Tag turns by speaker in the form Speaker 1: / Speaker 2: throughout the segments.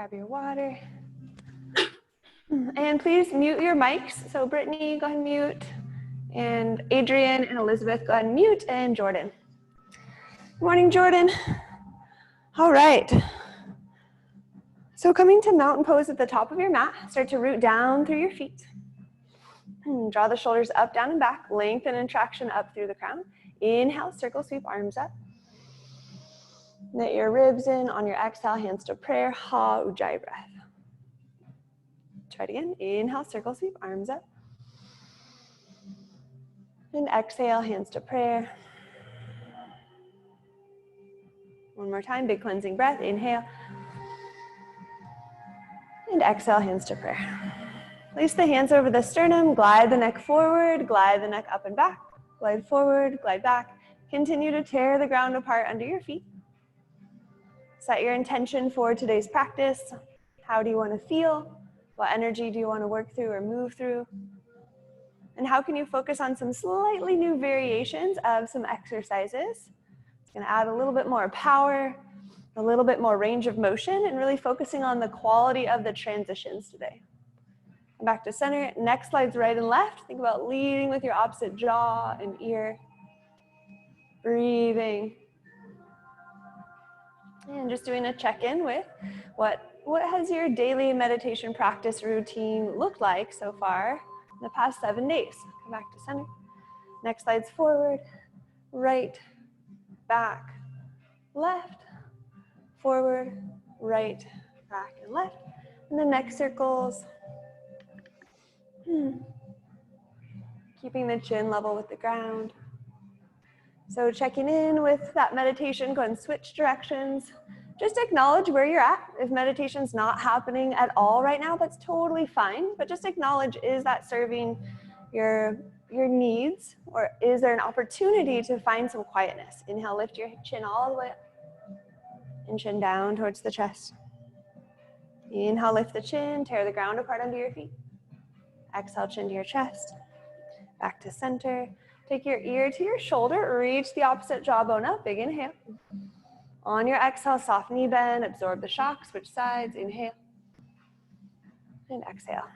Speaker 1: Grab your water. And please mute your mics. So Brittany, go ahead and mute. And Adrian and Elizabeth, go ahead and mute. And Jordan. Good morning, Jordan. All right. So coming to mountain pose at the top of your mat, start to root down through your feet. Draw the shoulders up, down, and back. Lengthen and traction up through the crown. Inhale, circle sweep, arms up. Knit your ribs in. On your exhale, hands to prayer. Ha, Ujjayi breath. Try it again. Inhale, circle sweep, arms up. And exhale, hands to prayer. One more time, big cleansing breath. Inhale. And exhale, hands to prayer. Place the hands over the sternum, glide the neck forward, glide the neck up and back, glide forward, glide back. Continue to tear the ground apart under your feet. Set your intention for today's practice. How do you want to feel? What energy do you want to work through or move through? And how can you focus on some slightly new variations of some exercises? It's going to add a little bit more power, a little bit more range of motion, and really focusing on the quality of the transitions today. Back to center. Next slides right and left. Think about leading with your opposite jaw and ear. Breathing. And just doing a check-in with what has your daily meditation practice routine looked like so far in the past 7 days. Come back to center. Next slide's forward, right, back, left, forward, right, back, and left. And the neck circles. Keeping the chin level with the ground. So checking in with that meditation, go ahead and switch directions. Just acknowledge where you're at. If meditation's not happening at all right now, that's totally fine. But just acknowledge, is that serving your needs? Or is there an opportunity to find some quietness? Inhale, lift your chin all the way up. And chin down towards the chest. Inhale, lift the chin, tear the ground apart under your feet. Exhale, chin to your chest. Back to center. Take your ear to your shoulder. Reach the opposite jawbone up. Big inhale. On your exhale, soft knee bend. Absorb the shock. Switch sides. Inhale. And exhale.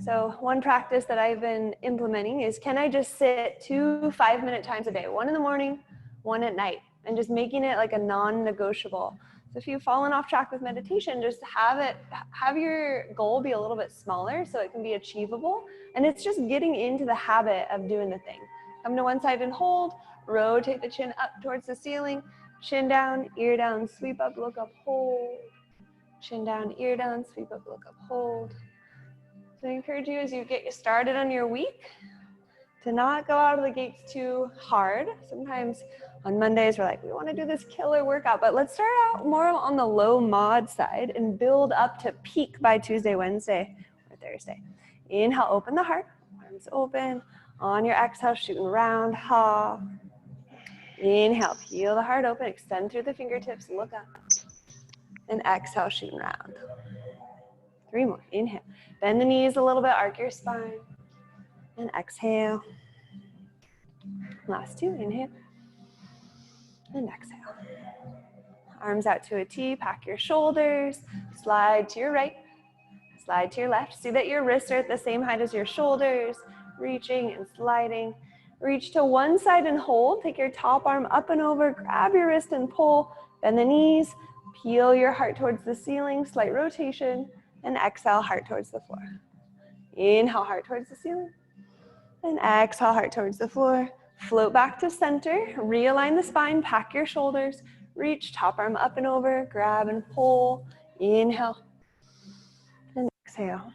Speaker 1: So one practice that I've been implementing is, can I just sit 2 5-minute times a day? 1 in the morning, 1 at night. And just making it like a non-negotiable. So if you've fallen off track with meditation, just have your goal be a little bit smaller so it can be achievable. And it's just getting into the habit of doing the thing. Come to one side and hold, rotate the chin up towards the ceiling, chin down, ear down, sweep up, look up, hold. Chin down, ear down, sweep up, look up, hold. So I encourage you as you get started on your week to not go out of the gates too hard. Sometimes on Mondays, we're like, we want to do this killer workout, but let's start out more on the low mod side and build up to peak by Tuesday, Wednesday, or Thursday. Inhale, open the heart, arms open. On your exhale, shooting round, ha. Inhale, peel the heart open, extend through the fingertips, look up. And exhale, shooting round. 3 more, inhale. Bend the knees a little bit, arc your spine. And exhale. Last 2, inhale. And exhale. Arms out to a T, pack your shoulders, slide to your right, slide to your left. See that your wrists are at the same height as your shoulders, reaching and sliding. Reach to one side and hold. Take your top arm up and over, grab your wrist and pull. Bend the knees, peel your heart towards the ceiling, slight rotation, and exhale, heart towards the floor. Inhale, heart towards the ceiling, and exhale, heart towards the floor. Float back to center, realign the spine, pack your shoulders, reach, top arm up and over, grab and pull. Inhale, and exhale.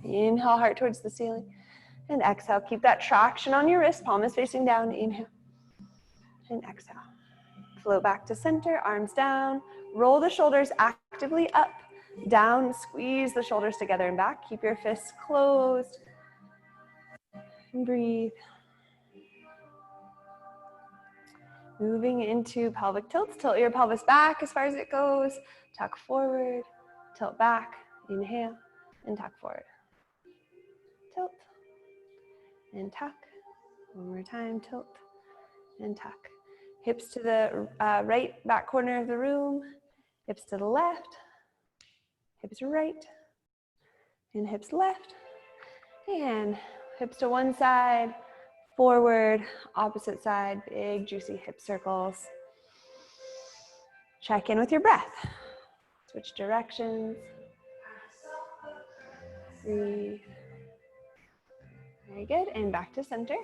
Speaker 1: Inhale, heart towards the ceiling, and exhale. Keep that traction on your wrist, palm is facing down. Inhale, and exhale. Float back to center, arms down, roll the shoulders actively up, down, squeeze the shoulders together and back. Keep your fists closed, and breathe. Moving into pelvic tilts, tilt your pelvis back as far as it goes, tuck forward, tilt back, inhale, and tuck forward. Tilt, and tuck. One more time, tilt, and tuck. Hips to the right back corner of the room, hips to the left, hips right, and hips left, and hips to one side, forward, opposite side, big juicy hip circles. Check in with your breath. Switch directions. Breathe. Very good, and back to center.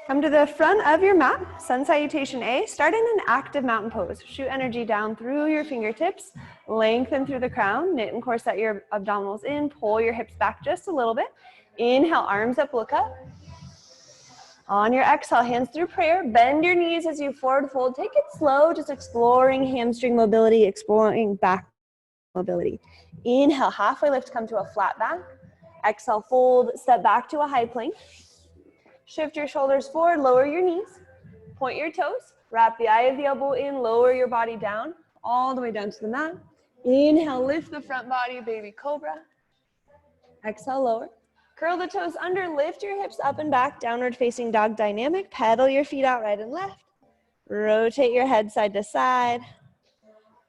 Speaker 1: Come to the front of your mat, sun salutation A. Start in an active mountain pose. Shoot energy down through your fingertips, lengthen through the crown, knit and corset your abdominals in, pull your hips back just a little bit. Inhale, arms up, look up. On your exhale, hands through prayer, bend your knees as you forward fold. Take it slow, just exploring hamstring mobility, exploring back mobility. Inhale, halfway lift, come to a flat back. Exhale, fold, step back to a high plank. Shift your shoulders forward, lower your knees, point your toes, wrap the eye of the elbow in, lower your body down, all the way down to the mat. Inhale, lift the front body, baby cobra. Exhale, lower. Curl the toes under, lift your hips up and back, downward facing dog dynamic. Pedal your feet out right and left. Rotate your head side to side.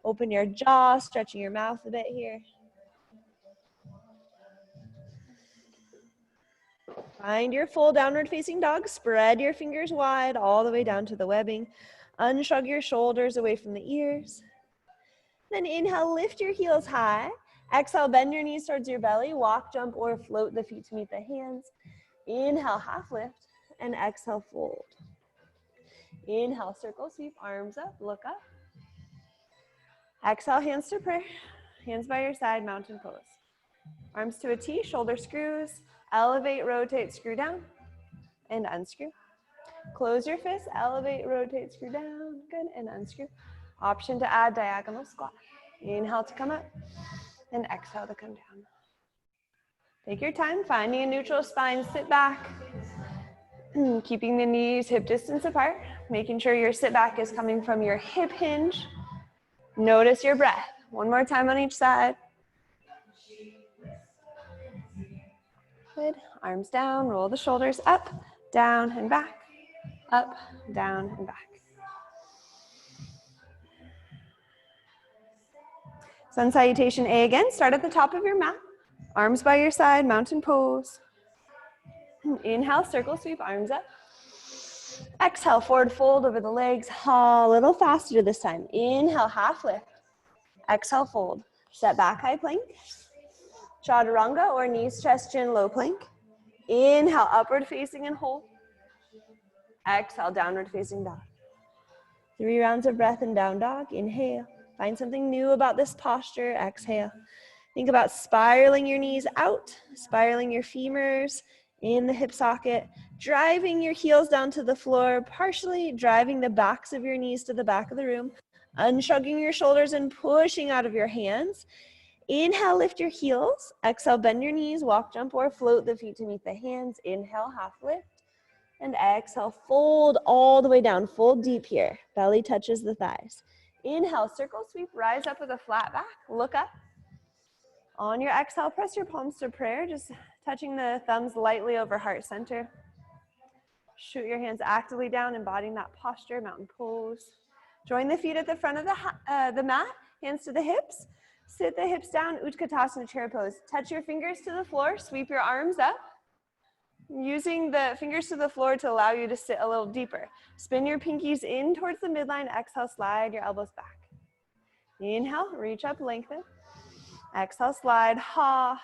Speaker 1: Open your jaw, stretching your mouth a bit here. Find your full downward facing dog. Spread your fingers wide all the way down to the webbing. Unshrug your shoulders away from the ears. Then inhale, lift your heels high. Exhale, bend your knees towards your belly. Walk, jump, or float the feet to meet the hands. Inhale, half lift, and exhale, fold. Inhale, circle sweep, arms up, look up. Exhale, hands to prayer. Hands by your side, mountain pose. Arms to a T, shoulder screws. Elevate, rotate, screw down, and unscrew. Close your fists, elevate, rotate, screw down, good, and unscrew. Option to add diagonal squat. Inhale to come up, and exhale to come down. Take your time, finding a neutral spine, sit back. Keeping the knees hip distance apart, making sure your sit back is coming from your hip hinge. Notice your breath. One more time on each side. Good. Arms down, roll the shoulders up, down, and back. Up, down, and back. Sun salutation A again. Start at the top of your mat. Arms by your side, mountain pose. Inhale, circle sweep, arms up. Exhale, forward fold over the legs. A little faster this time. Inhale, half lift. Exhale, fold. Step back, high plank. Chaturanga or knees, chest, chin, low plank. Inhale, upward facing and hold. Exhale, downward facing dog. 3 rounds of breath in down dog. Inhale. Find something new about this posture. Exhale. Think about spiraling your knees out, spiraling your femurs in the hip socket, driving your heels down to the floor, partially driving the backs of your knees to the back of the room, unshrugging your shoulders and pushing out of your hands. Inhale, lift your heels. Exhale, bend your knees, walk, jump, or float the feet to meet the hands. Inhale, half lift. And exhale, fold all the way down. Fold deep here. Belly touches the thighs. Inhale, circle sweep, rise up with a flat back. Look up. On your exhale, press your palms to prayer, just touching the thumbs lightly over heart center. Shoot your hands actively down, embodying that posture, mountain pose. Join the feet at the front of the mat, hands to the hips. Sit the hips down, Utkatasana chair pose. Touch your fingers to the floor, sweep your arms up. Using the fingers to the floor to allow you to sit a little deeper. Spin your pinkies in towards the midline. Exhale, slide your elbows back. Inhale, reach up, lengthen. Exhale, slide, ha.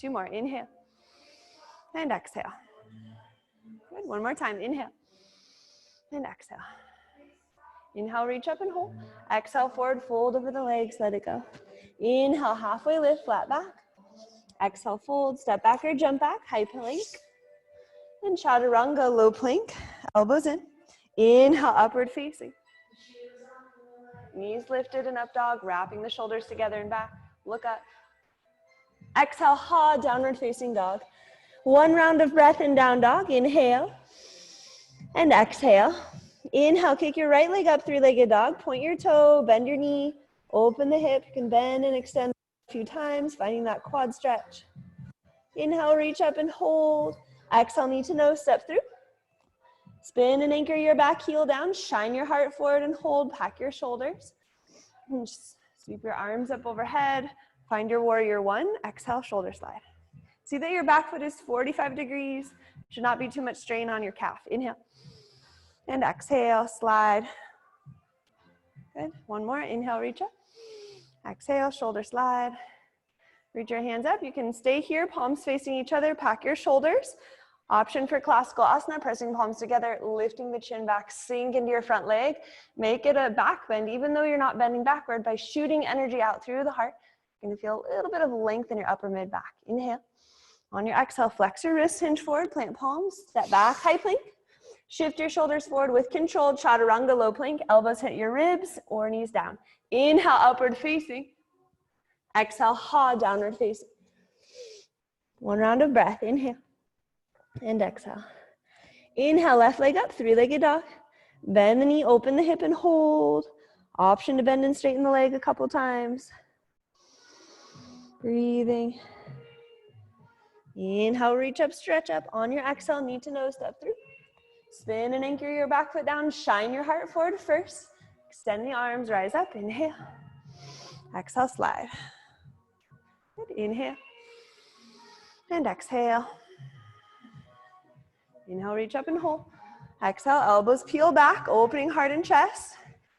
Speaker 1: 2 more, inhale. And exhale. Good, one more time, inhale. And exhale. Inhale, reach up and hold. Exhale, forward, fold over the legs, let it go. Inhale, halfway lift, flat back. Exhale, fold, step back or jump back, high plank. And chaturanga, low plank, elbows in. Inhale, upward facing. Knees lifted and up dog, wrapping the shoulders together and back. Look up. Exhale, ha, downward facing dog. 1 round of breath in down dog. Inhale and exhale. Inhale, kick your right leg up, 3-legged dog. Point your toe, bend your knee, open the hip. You can bend and extend a few times, finding that quad stretch. Inhale, reach up and hold. Exhale, knee to nose, step through. Spin and anchor your back heel down. Shine your heart forward and hold. Pack your shoulders. And just sweep your arms up overhead. Find your warrior one, exhale, shoulder slide. See that your back foot is 45 degrees. Should not be too much strain on your calf. Inhale. And exhale, slide. Good. One more. Inhale, reach up. Exhale, shoulder slide. Reach your hands up. You can stay here, palms facing each other. Pack your shoulders. Option for classical asana, pressing palms together, lifting the chin back, sink into your front leg. Make it a back bend, even though you're not bending backward. By shooting energy out through the heart, you're going to feel a little bit of length in your upper mid back. Inhale. On your exhale, flex your wrists, hinge forward, plant palms, step back, high plank. Shift your shoulders forward with control, chaturanga, low plank. Elbows hit your ribs or knees down. Inhale, upward facing. Exhale, ha, downward facing. One round of breath. Inhale. And exhale. Inhale, left leg up, three-legged dog. Bend the knee, open the hip and hold. Option to bend and straighten the leg a couple times. Breathing. Inhale, reach up, stretch up. On your exhale, knee to nose, step through. Spin and anchor your back foot down. Shine your heart forward first. Extend the arms, rise up. Inhale. Exhale, slide. Good. Inhale. And exhale. Inhale, reach up and hold. Exhale, elbows peel back, opening heart and chest.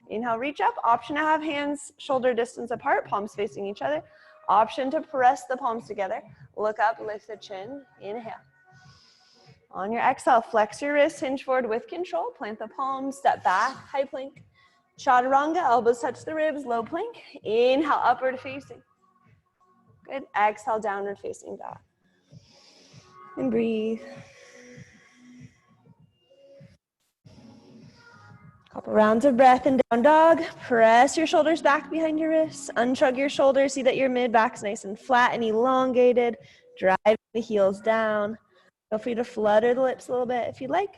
Speaker 1: Inhale, reach up. Option to have hands shoulder distance apart, palms facing each other. Option to press the palms together. Look up, lift the chin. Inhale. On your exhale, flex your wrists, hinge forward with control. Plant the palms, step back, high plank. Chaturanga, elbows touch the ribs, low plank. Inhale, upward facing. Good. Exhale, downward facing dog. And breathe. Couple rounds of breath in down dog. Press your shoulders back behind your wrists. Unshrug your shoulders. See that your mid back's nice and flat and elongated. Drive the heels down. Feel free to flutter the lips a little bit if you'd like.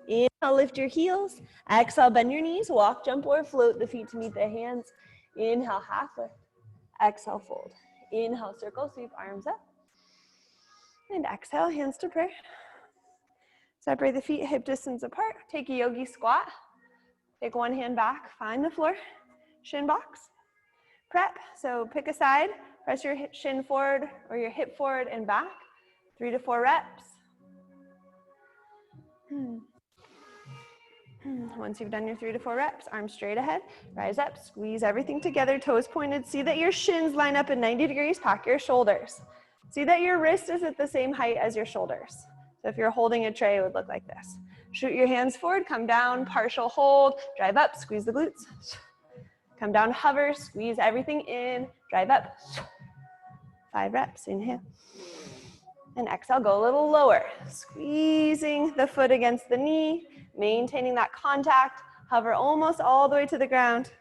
Speaker 1: Inhale, lift your heels. Exhale, bend your knees. Walk, jump, or float the feet to meet the hands. Inhale, half lift. Exhale, fold. Inhale, circle, sweep, arms up. And exhale, hands to prayer. Separate the feet hip distance apart. Take a yogi squat. Take one hand back, find the floor. Shin box. Prep, so pick a side. Press your shin forward or your hip forward and back. 3 to 4 reps. Once you've done your 3 to 4 reps, arms straight ahead. Rise up, squeeze everything together, toes pointed. See that your shins line up at 90 degrees. Pack your shoulders. See that your wrist is at the same height as your shoulders. So if you're holding a tray, it would look like this. Shoot your hands forward, come down, partial hold, drive up, squeeze the glutes. Come down, hover, squeeze everything in, drive up. 5 reps, inhale. And exhale, go a little lower. Squeezing the foot against the knee, maintaining that contact, hover almost all the way to the ground.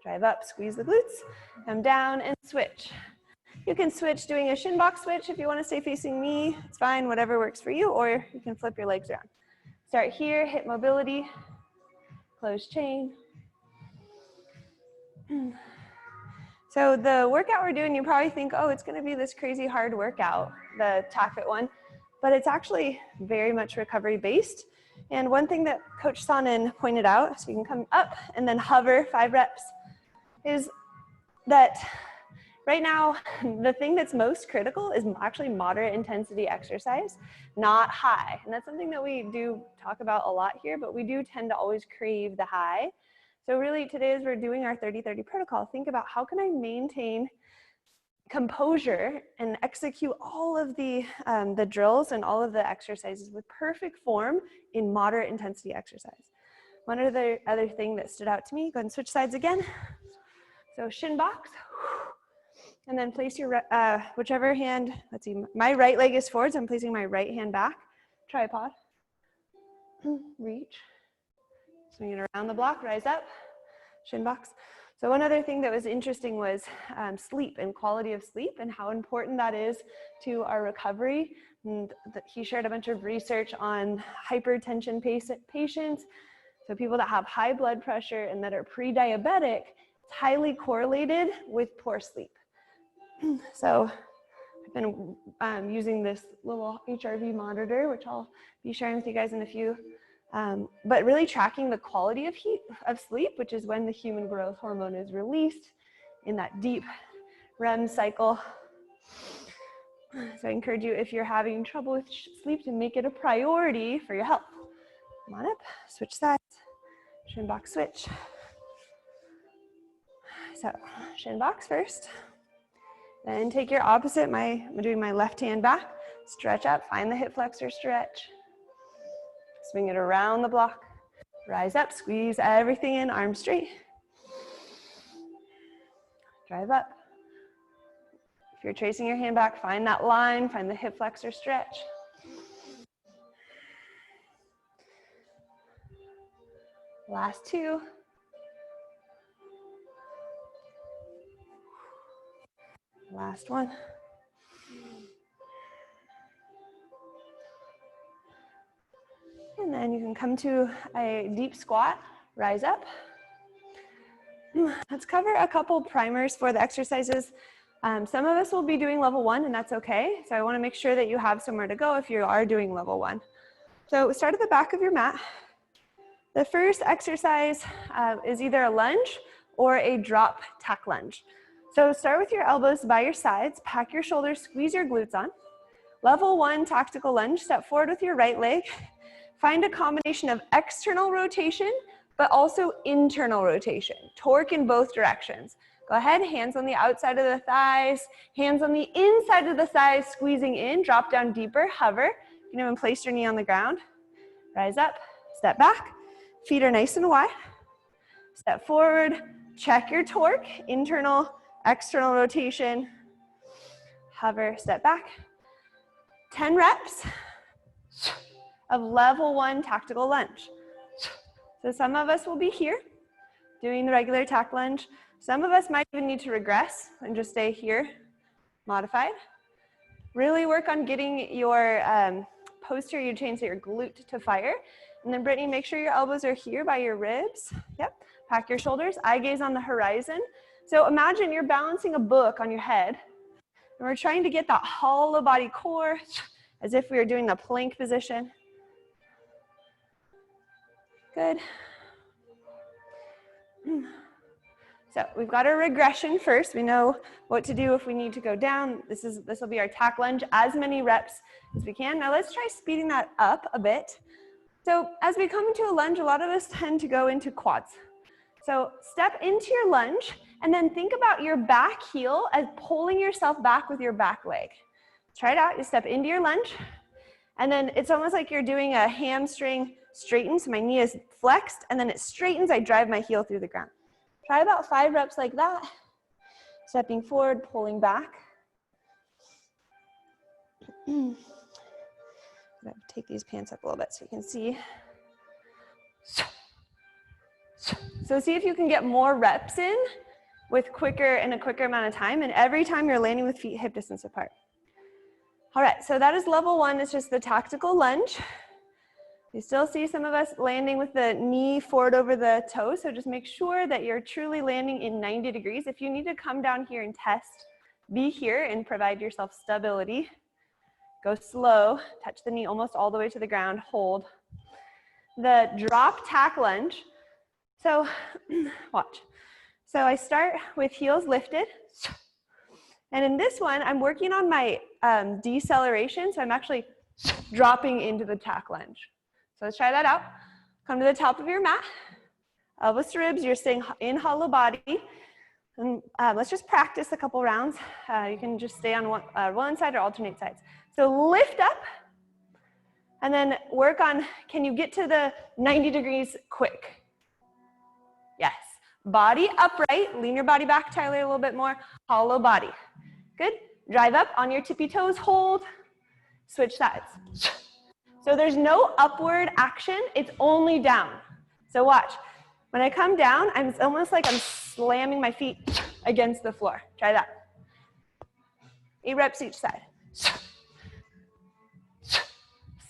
Speaker 1: Drive up, squeeze the glutes, come down and switch. You can switch doing a shin box switch if you want to stay facing me. It's fine, whatever works for you, or you can flip your legs around. Start here, hip mobility, close chain. So the workout we're doing, you probably think, oh, it's going to be this crazy hard workout, the TACFIT one, but it's actually very much recovery based. And one thing that Coach Sonnen pointed out, so you can come up and then hover 5 reps, is that right now, the thing that's most critical is actually moderate intensity exercise, not high. And that's something that we do talk about a lot here, but we do tend to always crave the high. So really today as we're doing our 30-30 protocol, think about how can I maintain composure and execute all of the drills and all of the exercises with perfect form in moderate intensity exercise. One other thing that stood out to me, go ahead and switch sides again. So shin box. And then place your whichever hand, let's see, my right leg is forward, so I'm placing my right hand back. Tripod. Reach. Swing it around the block, rise up. Shin box. So one other thing that was interesting was sleep and quality of sleep and how important that is to our recovery. And he shared a bunch of research on hypertension patients. So people that have high blood pressure and that are pre-diabetic, it's highly correlated with poor sleep. So I've been using this little HRV monitor, which I'll be sharing with you guys in a few But really tracking the quality of sleep, which is when the human growth hormone is released in that deep REM cycle. So I encourage you, if you're having trouble with sleep, to make it a priority for your health. Come on up, switch sides, shin box switch. So shin box first, then take your opposite. I'm doing my left hand back, stretch up, find the hip flexor stretch. Swing it around the block, rise up, squeeze everything in, arms straight. Drive up. If you're tracing your hand back, find that line, find the hip flexor stretch. Last two. Last one. And then you can come to a deep squat, rise up. Let's cover a couple primers for the exercises. Some of us will be doing level 1, and that's okay. So I want to make sure that you have somewhere to go if you are doing level 1. So start at the back of your mat. The first exercise is either a lunge or a drop tack lunge. So start with your elbows by your sides, pack your shoulders, squeeze your glutes on. Level 1 tactical lunge, step forward with your right leg. Find a combination of external rotation, but also internal rotation. Torque in both directions. Go ahead, hands on the outside of the thighs, hands on the inside of the thighs, squeezing in, drop down deeper, hover. You can even place your knee on the ground. Rise up, step back. Feet are nice and wide. Step forward, check your torque, internal, external rotation. Hover, step back. 10 reps of level 1 tactical lunge. So some of us will be here doing the regular tack lunge. Some of us might even need to regress and just stay here, modified. Really work on getting your posterior chains of your glute to fire. And then Brittany, make sure your elbows are here by your ribs. Yep, pack your shoulders, eye gaze on the horizon. So imagine you're balancing a book on your head. And we're trying to get that hollow body core as if we were doing the plank position. Good. So we've got our regression first. We know what to do if we need to go down. This will be our tack lunge, as many reps as we can. Now let's try speeding that up a bit. So as we come into a lunge, a lot of us tend to go into quads. So step into your lunge and then think about your back heel as pulling yourself back with your back leg. Try it out. You step into your lunge and then it's almost like you're doing a hamstring straighten. So my knee is flexed and then it straightens. I drive my heel through the ground. Try about 5 reps like that. Stepping forward, pulling back. Take these pants up a little bit so you can see. So see if you can get more reps in with a quicker amount of time, and every time you're landing with feet hip distance apart. All right, so that is level 1. It's just the tactical lunge. You still see some of us landing with the knee forward over the toe, so just make sure that you're truly landing in 90 degrees. If you need to come down here and test, be here and provide yourself stability. Go slow, touch the knee almost all the way to the ground, hold. The drop tack lunge. So watch. So I start with heels lifted. And in this one, I'm working on my deceleration. So I'm actually dropping into the tack lunge. So let's try that out. Come to the top of your mat. Elbows to ribs. You're staying in hollow body. And let's just practice a couple rounds. You can just stay on one side or alternate sides. So lift up. And then work on, can you get to the 90 degrees quick? Yes. Body upright. Lean your body back, Tyler, a little bit more. Hollow body. Good. Drive up on your tippy toes. Hold. Switch sides. So there's no upward action. It's only down. So watch. When I come down, it's almost like I'm slamming my feet against the floor. Try that. 8 reps each side.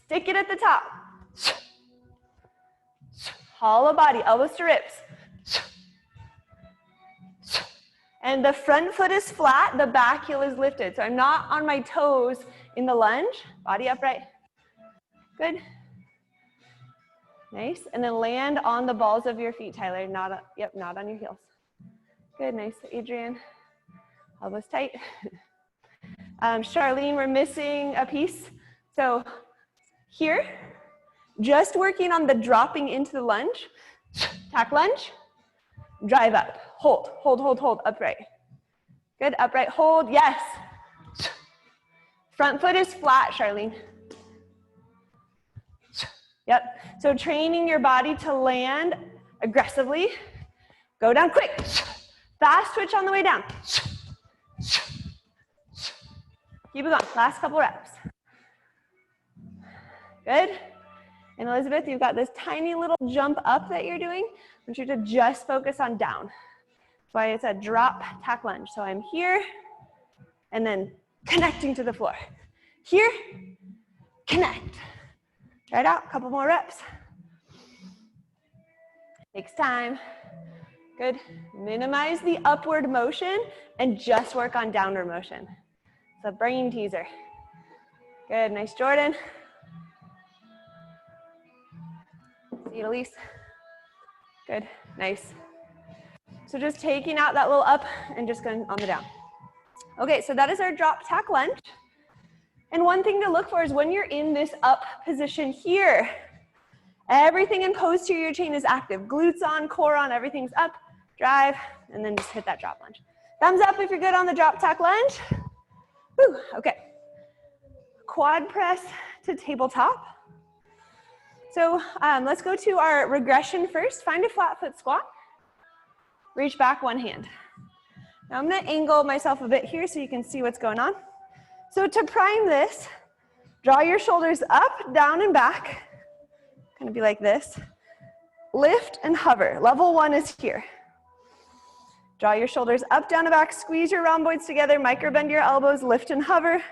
Speaker 1: Stick it at the top. Hollow body, elbows to ribs. And the front foot is flat, the back heel is lifted. So I'm not on my toes in the lunge. Body upright. Good. Nice. And then land on the balls of your feet, Tyler. Not, yep, not on your heels. Good, nice. Adrian, elbows tight. Charlene, we're missing a piece. So here, just working on the dropping into the lunge. Tack lunge, drive up, hold, hold, hold, hold, upright. Good, upright, hold, yes. Front foot is flat, Charlene. Yep, so training your body to land aggressively. Go down quick. Fast twitch on the way down. Keep it going, last couple reps. Good. And Elizabeth, you've got this tiny little jump up that you're doing. I want you to just focus on down. That's why it's a drop tack lunge. So I'm here and then connecting to the floor. Here, connect. Try it out, a couple more reps. Takes time. Good. Minimize the upward motion and just work on downward motion. It's a brain teaser. Good, nice Jordan. See you, Elise. Good, nice. So just taking out that little up and just going on the down. Okay, so that is our drop tack lunge. And one thing to look for is when you're in this up position here, everything in posterior chain is active. Glutes on, core on, everything's up, drive, and then just hit that drop lunge. Thumbs up if you're good on the drop tack lunge. Woo, okay. Quad press to tabletop. So let's go to our regression first. Find a flat foot squat. Reach back one hand. Now I'm gonna angle myself a bit here so you can see what's going on. So to prime this, draw your shoulders up, down, and back. Gonna be like this. Lift and hover. Level 1 is here. Draw your shoulders up, down, and back. Squeeze your rhomboids together. Micro bend your elbows. Lift and hover.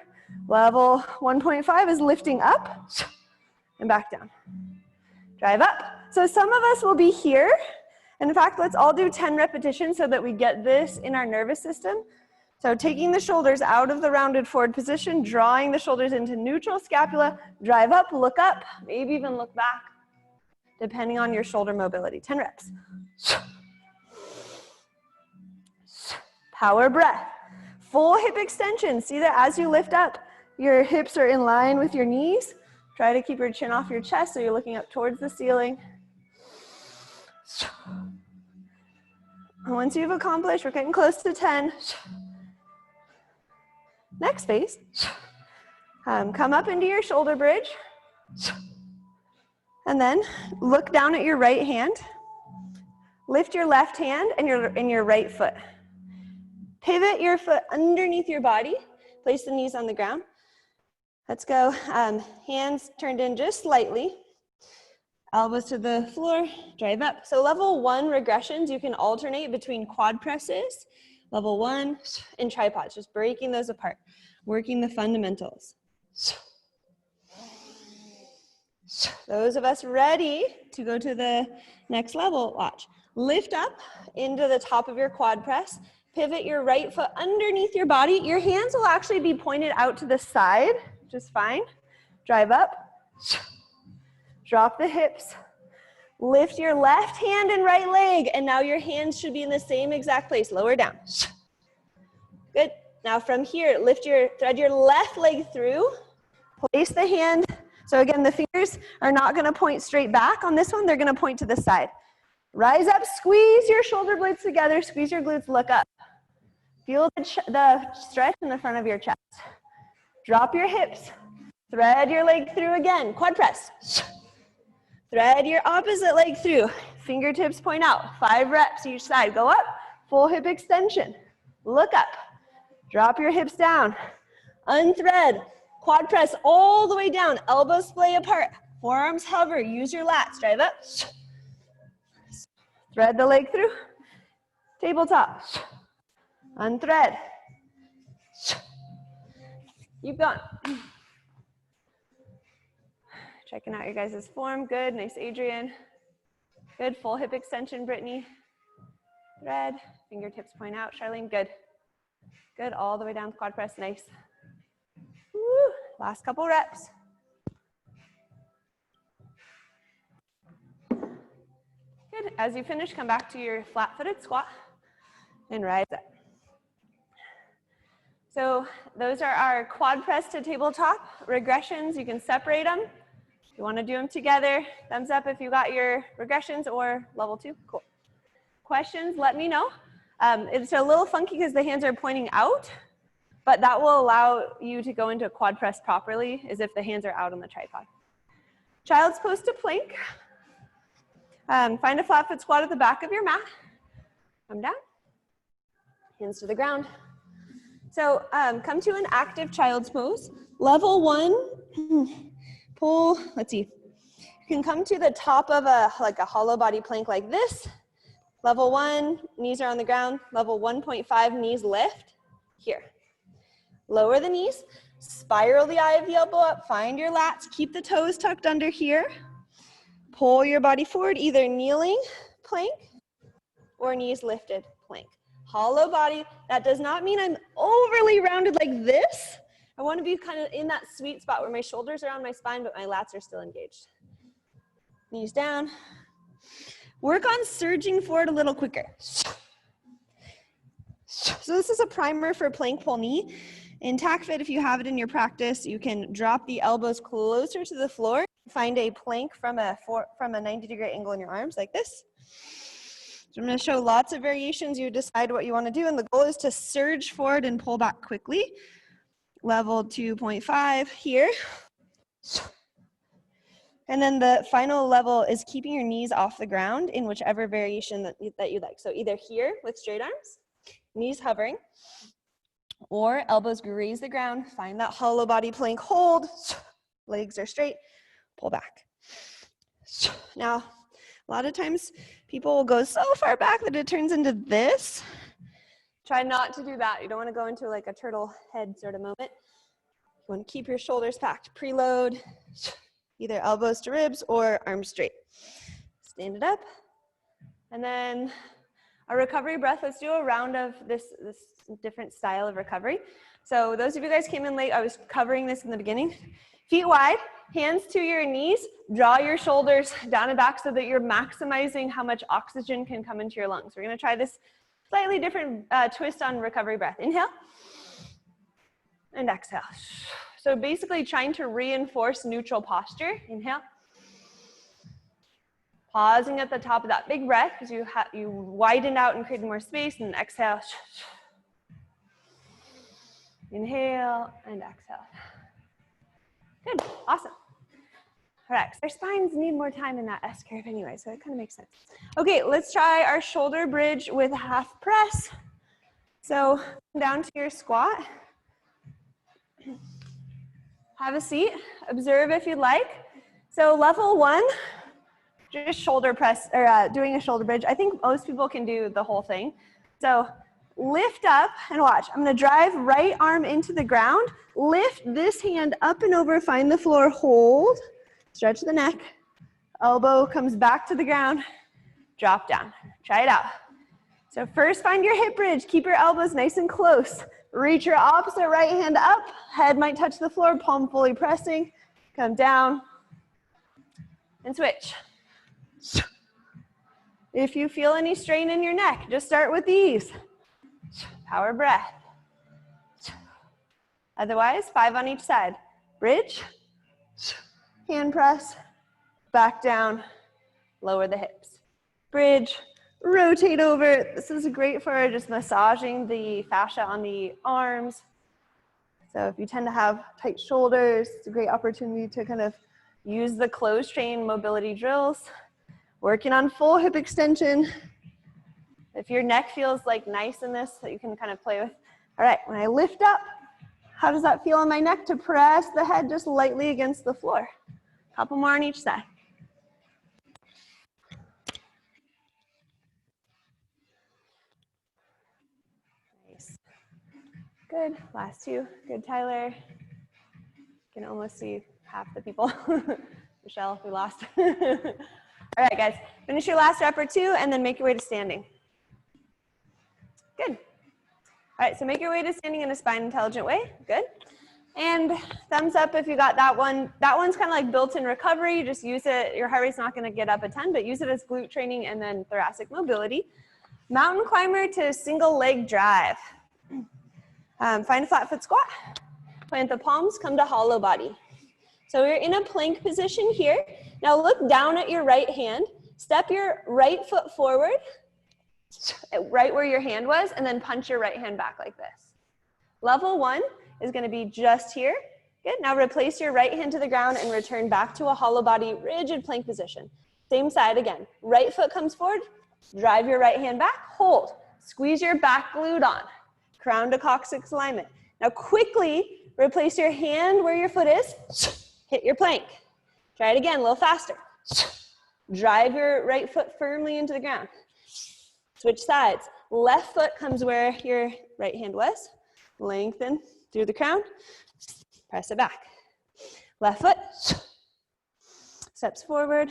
Speaker 1: Level 1.5 is lifting up and back down. Drive up. So some of us will be here. And in fact, let's all do 10 repetitions so that we get this in our nervous system. So taking the shoulders out of the rounded forward position, drawing the shoulders into neutral scapula, drive up, look up, maybe even look back, depending on your shoulder mobility. 10 reps. Power breath. Full hip extension. See that as you lift up, your hips are in line with your knees. Try to keep your chin off your chest so you're looking up towards the ceiling. And once you've accomplished, we're getting close to 10. Next phase. Come up into your shoulder bridge. And then look down at your right hand. Lift your left hand and your right foot. Pivot your foot underneath your body. Place the knees on the ground. Let's go. Hands turned in just slightly. Elbows to the floor, drive up. So level 1 regressions, you can alternate between quad presses, level 1, and tripods, just breaking those apart, working the fundamentals. Those of us ready to go to the next level, watch. Lift up into the top of your quad press, pivot your right foot underneath your body. Your hands will actually be pointed out to the side, which is fine. Drive up. Drop the hips, lift your left hand and right leg, and now your hands should be in the same exact place, lower down. Good, now from here, thread your left leg through, place the hand, so again, the fingers are not gonna point straight back on this one, they're gonna point to the side. Rise up, squeeze your shoulder blades together, squeeze your glutes, look up. Feel the stretch in the front of your chest. Drop your hips, thread your leg through again, quad press. Thread your opposite leg through. Fingertips point out. 5 reps each side. Go up. Full hip extension. Look up. Drop your hips down. Unthread. Quad press all the way down. Elbows splay apart. Forearms hover. Use your lats. Drive up. Thread the leg through. Tabletop. Unthread. Keep going. Checking out your guys' form. Good, nice Adrian. Good, full hip extension, Brittany. Thread, fingertips point out. Charlene, good. Good, all the way down, quad press, nice. Woo. Last couple reps. Good. As you finish, come back to your flat-footed squat and rise up. So those are our quad press to tabletop regressions. You can separate them. If you want to do them together, thumbs up if you got your regressions or level 2. Cool. Questions, let me know. It's a little funky because the hands are pointing out, but that will allow you to go into a quad press properly as if the hands are out on the tripod. Child's pose to plank. Find a flat foot squat at the back of your mat. Come down, hands to the ground. So come to an active child's pose. Level 1, pull, let's see. You can come to the top of like a hollow body plank like this. Level 1, knees are on the ground. Level 1.5, knees lift, here. Lower the knees, spiral the eye of the elbow up, find your lats, keep the toes tucked under here. Pull your body forward, either kneeling plank or knees lifted plank. Hollow body, that does not mean I'm overly rounded like this. I want to be kind of in that sweet spot where my shoulders are on my spine, but my lats are still engaged. Knees down. Work on surging forward a little quicker. So this is a primer for plank pull knee. In TACFIT, if you have it in your practice, you can drop the elbows closer to the floor. Find a plank from a 90-degree angle in your arms like this. So I'm going to show lots of variations. You decide what you want to do, and the goal is to surge forward and pull back quickly. Level 2.5 here. And then the final level is keeping your knees off the ground in whichever variation that you like. So either here with straight arms, knees hovering, or elbows graze the ground. Find that hollow body plank hold. Legs are straight. Pull back. Now, a lot of times people will go so far back that it turns into this. Try not to do that. You don't want to go into like a turtle head sort of moment. You want to keep your shoulders packed. Preload, either elbows to ribs or arms straight. Stand it up. And then a recovery breath. Let's do a round of this different style of recovery. So those of you guys came in late, I was covering this in the beginning. Feet wide, hands to your knees, draw your shoulders down and back so that you're maximizing how much oxygen can come into your lungs. We're going to try this slightly different twist on recovery breath. Inhale and exhale. So basically trying to reinforce neutral posture. Inhale. Pausing at the top of that big breath because you widen out and create more space, and exhale. Inhale and exhale. Good, awesome. All right, our spines need more time in that S curve anyway, so it kind of makes sense. Okay, let's try our shoulder bridge with half press. So down to your squat. Have a seat, observe if you'd like. So level 1, just shoulder press, or doing a shoulder bridge. I think most people can do the whole thing. So lift up and watch. I'm going to drive right arm into the ground. Lift this hand up and over, find the floor, hold, stretch the neck. Elbow comes back to the ground, drop down. Try it out. So first find your hip bridge. Keep your elbows nice and close. Reach your opposite right hand up. Head might touch the floor, palm fully pressing. Come down and switch. If you feel any strain in your neck, just start with these. Power breath. Otherwise, 5 on each side. Bridge, hand press, back down, lower the hips. Bridge, rotate over. This is great for just massaging the fascia on the arms. So if you tend to have tight shoulders, it's a great opportunity to kind of use the closed chain mobility drills. Working on full hip extension. If your neck feels like nice in this, that you can kind of play with. All right, when I lift up, how does that feel on my neck to press the head just lightly against the floor? A couple more on each side. Nice. Good, last 2. Good, Tyler. You can almost see half the people. Michelle, we lost. All right, guys, finish your last rep or 2 and then make your way to standing. Good. All right, so make your way to standing in a spine intelligent way. Good. And thumbs up if you got that one. That one's kind of like built-in recovery. You just use it. Your heart rate's not going to get up a ton, but use it as glute training and then thoracic mobility. Mountain climber to single leg drive. Find a flat foot squat. Plant the palms, come to hollow body. So we're in a plank position here. Now look down at your right hand. Step your right foot forward, right where your hand was, and then punch your right hand back like this. Level 1 is going to be just here. Good. Now replace your right hand to the ground and return back to a hollow body, rigid plank position. Same side again. Right foot comes forward. Drive your right hand back. Hold. Squeeze your back glute on. Crown to coccyx alignment. Now quickly replace your hand where your foot is. Hit your plank. Try it again, a little faster. Drive your right foot firmly into the ground. Switch sides. Left foot comes where your right hand was. Lengthen through the crown. Press it back. Left foot. Steps forward.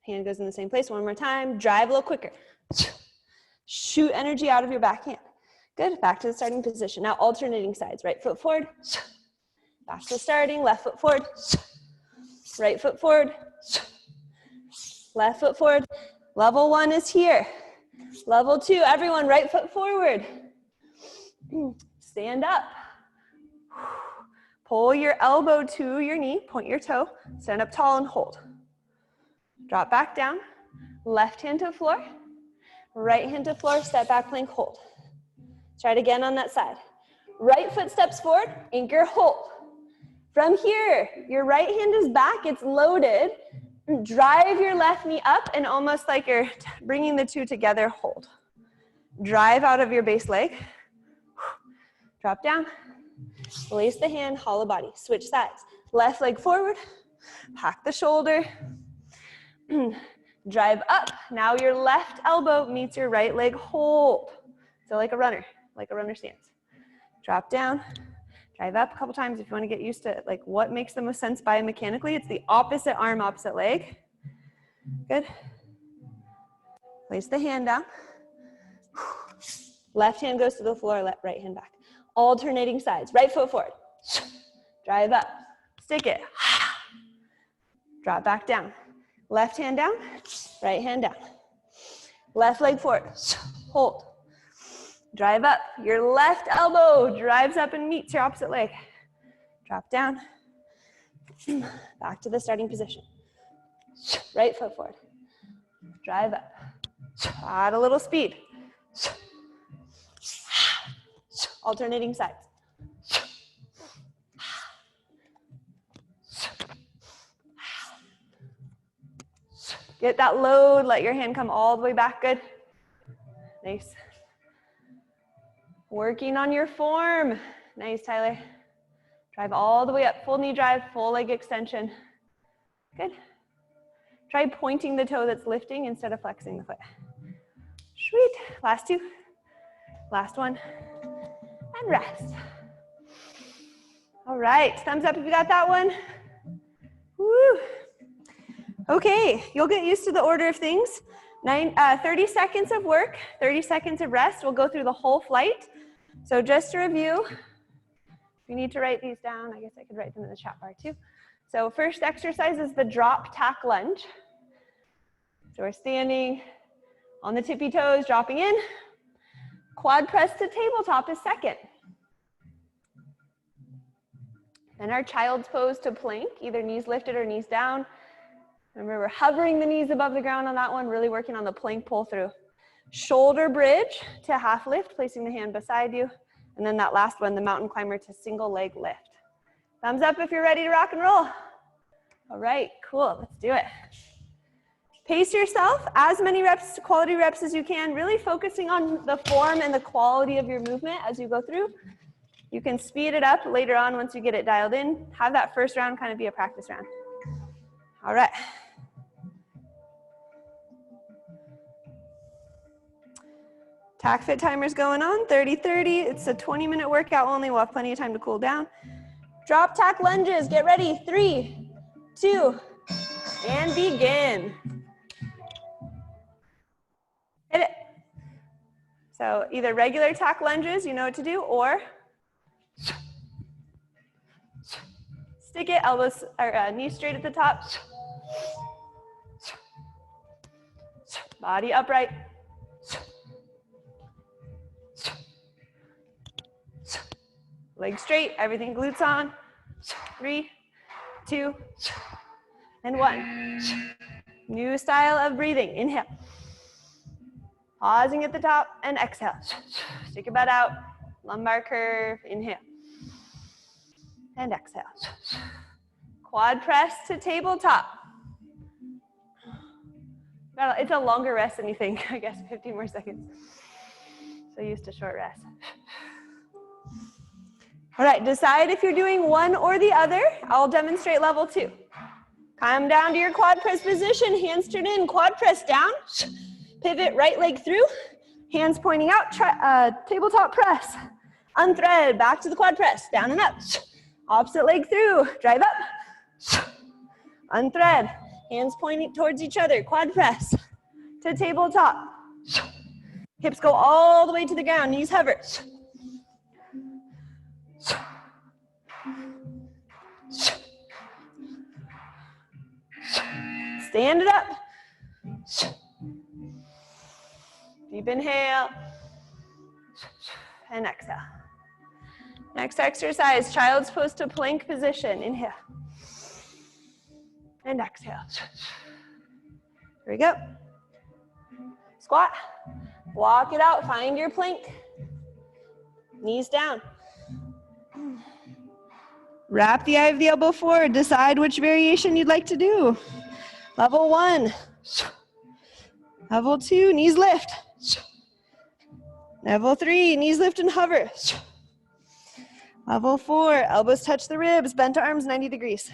Speaker 1: Hand goes in the same place. One more time. Drive a little quicker. Shoot energy out of your back hand. Good. Back to the starting position. Now alternating sides. Right foot forward. Back to the starting. Left foot forward. Right foot forward. Left foot forward. Level 1 is here. Level 2, everyone, right foot forward. Stand up. Pull your elbow to your knee. Point your toe. Stand up tall and hold. Drop back down. Left hand to floor. Right hand to floor. Step back plank, hold. Try it again on that side. Right foot steps forward. Anchor, hold. From here, your right hand is back. It's loaded. Drive your left knee up and almost like you're bringing the two together, hold. Drive out of your base leg. Drop down. Release the hand, hollow body. Switch sides. Left leg forward. Pack the shoulder. Drive up. Now your left elbow meets your right leg, hold. So like a runner stance. Drop down. Drive up a couple times if you want to get used to like what makes the most sense biomechanically. It's the opposite arm, opposite leg. Good. Place the hand down. Left hand goes to the floor, right hand back. Alternating sides. Right foot forward. Drive up. Stick it. Drop back down. Left hand down. Right hand down. Left leg forward. Hold. Drive up. Your left elbow drives up and meets your opposite leg. Drop down. Back to the starting position. Right foot forward. Drive up. Add a little speed. Alternating sides. Get that load. Let your hand come all the way back. Good. Nice. Working on your form. Nice, Tyler. Drive all the way up. Full knee drive, full leg extension. Good. Try pointing the toe that's lifting instead of flexing the foot. Sweet. Last two. Last one. And rest. All right. Thumbs up if you got that one. Woo. Okay. You'll get used to the order of things. 30 seconds of work, 30 seconds of rest. We'll go through the whole flight. So just to review, if you need to write these down, I guess I could write them in the chat bar too. So first exercise is the drop tack lunge. So we're standing on the tippy toes, dropping in. Quad press to tabletop is second. Then our child's pose to plank, either knees lifted or knees down. Remember, we're hovering the knees above the ground on that one, really working on the plank pull through. Shoulder bridge to half lift, placing the hand beside you. And then that last one, the mountain climber to single leg lift. Thumbs up if you're ready to rock and roll. All right, cool, let's do it. Pace yourself, as many reps, quality reps as you can, really focusing on the form and the quality of your movement as you go through. You can speed it up later on once you get it dialed in. Have that first round kind of be a practice round. All right. Tack fit timer's going on, 30-30. It's a 20-minute workout only. We'll have plenty of time to cool down. Drop tack lunges. Get ready. 3, 2, and begin. Hit it. So either regular tack lunges, you know what to do, or Stick it, elbows or knees straight at the top. Body upright. Legs straight, everything glutes on. 3, 2, and 1. New style of breathing. Inhale. Pausing at the top and exhale. Stick your butt out. Lumbar curve. Inhale. And exhale. Quad press to tabletop. It's a longer rest than you think. I guess 15 more seconds. So used to short rest. All right, decide if you're doing one or the other. I'll demonstrate level 2. Come down to your quad press position, hands turn in, quad press down. Pivot right leg through, hands pointing out, tabletop press. Unthread, back to the quad press, down and up. Opposite leg through, drive up. Unthread, hands pointing towards each other, quad press to tabletop. Hips go all the way to the ground, knees hover. Stand it up. Deep inhale. And exhale. Next exercise, child's pose to plank position. Inhale. And exhale. Here we go. Squat. Walk it out. Find your plank. Knees down. Wrap the eye of the elbow forward. Decide which variation you'd like to do. Level 1. Level 2, knees lift. Level 3, knees lift and hover. Level 4, elbows touch the ribs, bent arms 90 degrees.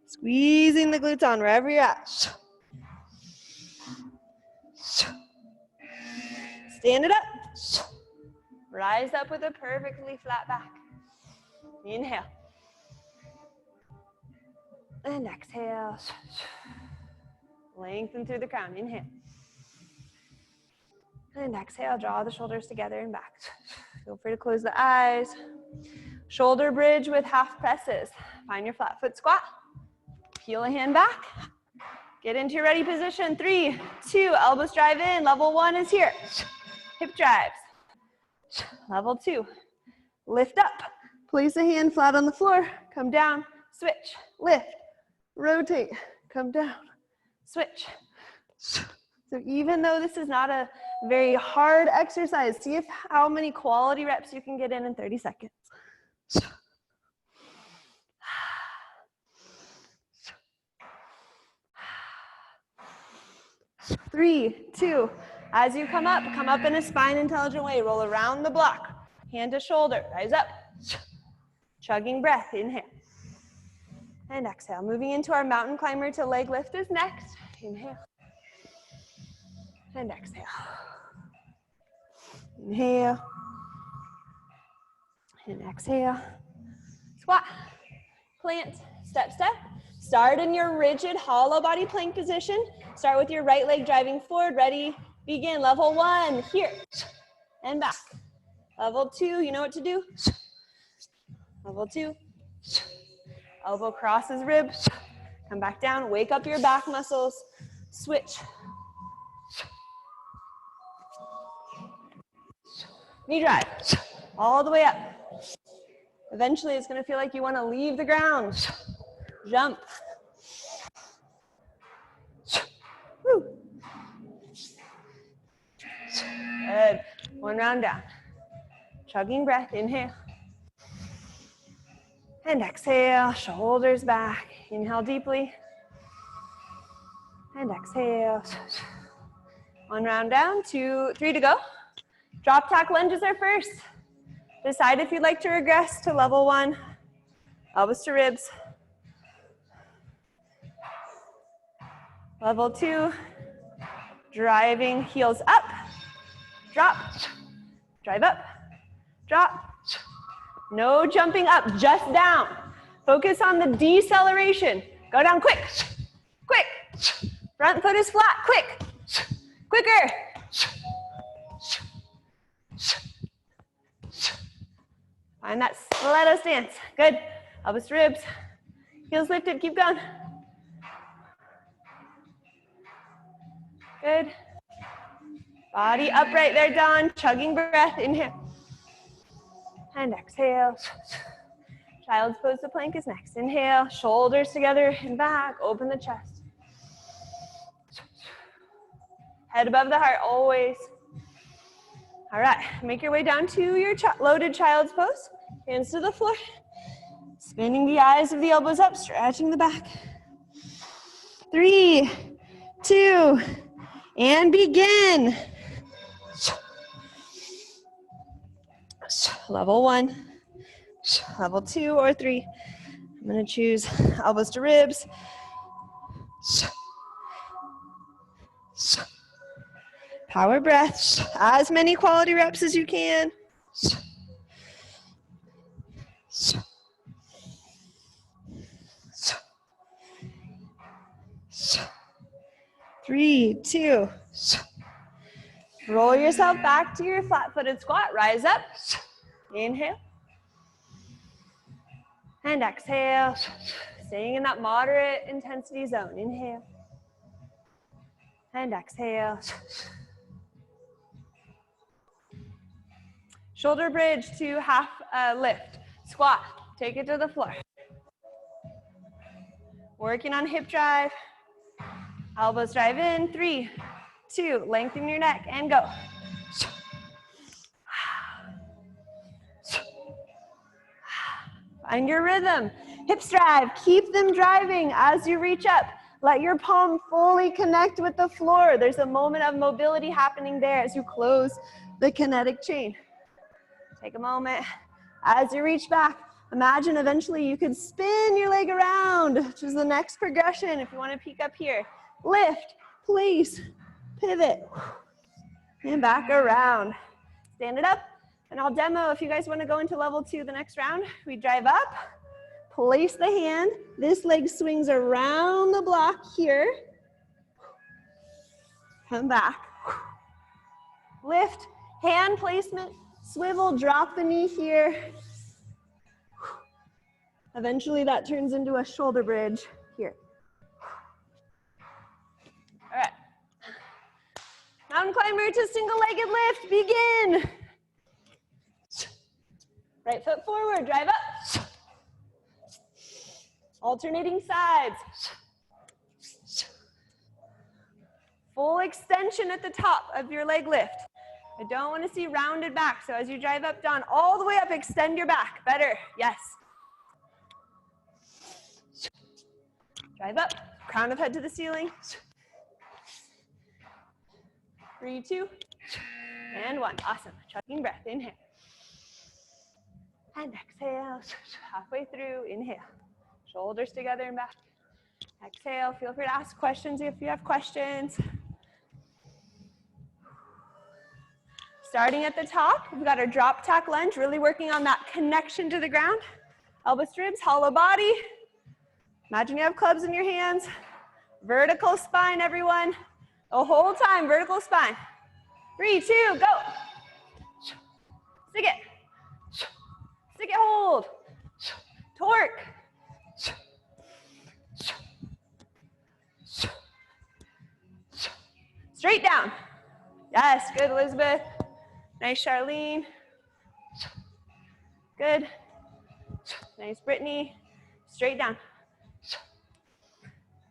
Speaker 1: Squeezing the glutes on wherever you're at. Stand it up. Rise up with a perfectly flat back. Inhale. And exhale. Lengthen through the crown. Inhale. And exhale. Draw the shoulders together and back. Feel free to close the eyes. Shoulder bridge with half presses. Find your flat foot squat. Peel a hand back. Get into your ready position. 3, 2, elbows drive in. Level 1 is here. Hip drives. Level 2. Lift up. Place a hand flat on the floor. Come down. Switch. Lift. Rotate. Come down. Switch. So even though this is not a very hard exercise, see how many quality reps you can get in 30 seconds. 3, 2. As you come up in a spine intelligent way. Roll around the block. Hand to shoulder. Rise up. Chugging breath. Inhale. And exhale. Moving into our mountain climber to leg lift is next. Inhale. And exhale. Inhale. And exhale. Squat. Plant. Step, step. Start in your rigid hollow body plank position. Start with your right leg driving forward. Ready? Begin. Level 1. Here. And back. Level 2. You know what to do? Level 2. Elbow crosses ribs. Come back down. Wake up your back muscles. Switch. Knee drive. All the way up. Eventually, it's going to feel like you want to leave the ground. Jump. Woo. Good. One round down. Chugging breath. Inhale. And exhale. Shoulders back. Inhale deeply. And exhale. One round down. 2, 3 to go. Drop tack lunges are first. Decide if you'd like to regress to level 1. Elbows to ribs. Level 2. Driving heels up. Drop. Drive up. Drop. No jumping up, just down. Focus on the deceleration. Go down quick. Quick. Front foot is flat, quick. Quicker. Find that stiletto stance. Good. Elbows to ribs. Heels lifted, keep going. Good. Body upright there, Dawn. Chugging breath, inhale. And exhale. Child's pose to plank is next. Inhale, shoulders together and back, open the chest. Head above the heart, always. All right, make your way down to your loaded child's pose. Hands to the floor. Spinning the eyes of the elbows up, stretching the back. 3, 2, and begin. Level 1, level 2 or 3. I'm gonna choose elbows to ribs. Power breath, as many quality reps as you can. 3, 2. Roll yourself back to your flat-footed squat. Rise up. Inhale. And exhale. Staying in that moderate intensity zone. Inhale. And exhale. Shoulder bridge to half lift. Squat. Take it to the floor. Working on hip drive. Elbows drive in. 3, 2. Lengthen your neck and go. Find your rhythm. Hips drive. Keep them driving as you reach up. Let your palm fully connect with the floor. There's a moment of mobility happening there as you close the kinetic chain. Take a moment. As you reach back, imagine eventually you could spin your leg around, which is the next progression if you want to peek up here. Lift, place, pivot, and back around. Stand it up, and I'll demo if you guys want to go into level 2 the next round. We drive up, place the hand. This leg swings around the block here. Come back. Lift, hand placement, swivel, drop the knee here. Eventually that turns into a shoulder bridge here. All right. Mountain climber to single-legged lift, begin. Right foot forward, drive up. Alternating sides. Full extension at the top of your leg lift. I don't want to see rounded back, so as you drive up, down, all the way up, extend your back. Better, yes. Drive up, crown of head to the ceiling. 3, 2, and 1. Awesome. Chugging breath. Inhale. And exhale. Halfway through. Inhale. Shoulders together and back. Exhale. Feel free to ask questions if you have questions. Starting at the top, we've got our drop tack lunge, really working on that connection to the ground. Elbows to ribs, hollow body. Imagine you have clubs in your hands. Vertical spine, everyone. The whole time, vertical spine. 3, 2, go. Stick it. Stick it, hold. Torque. Straight down. Yes, good, Elizabeth. Nice, Charlene. Good. Nice, Brittany. Straight down.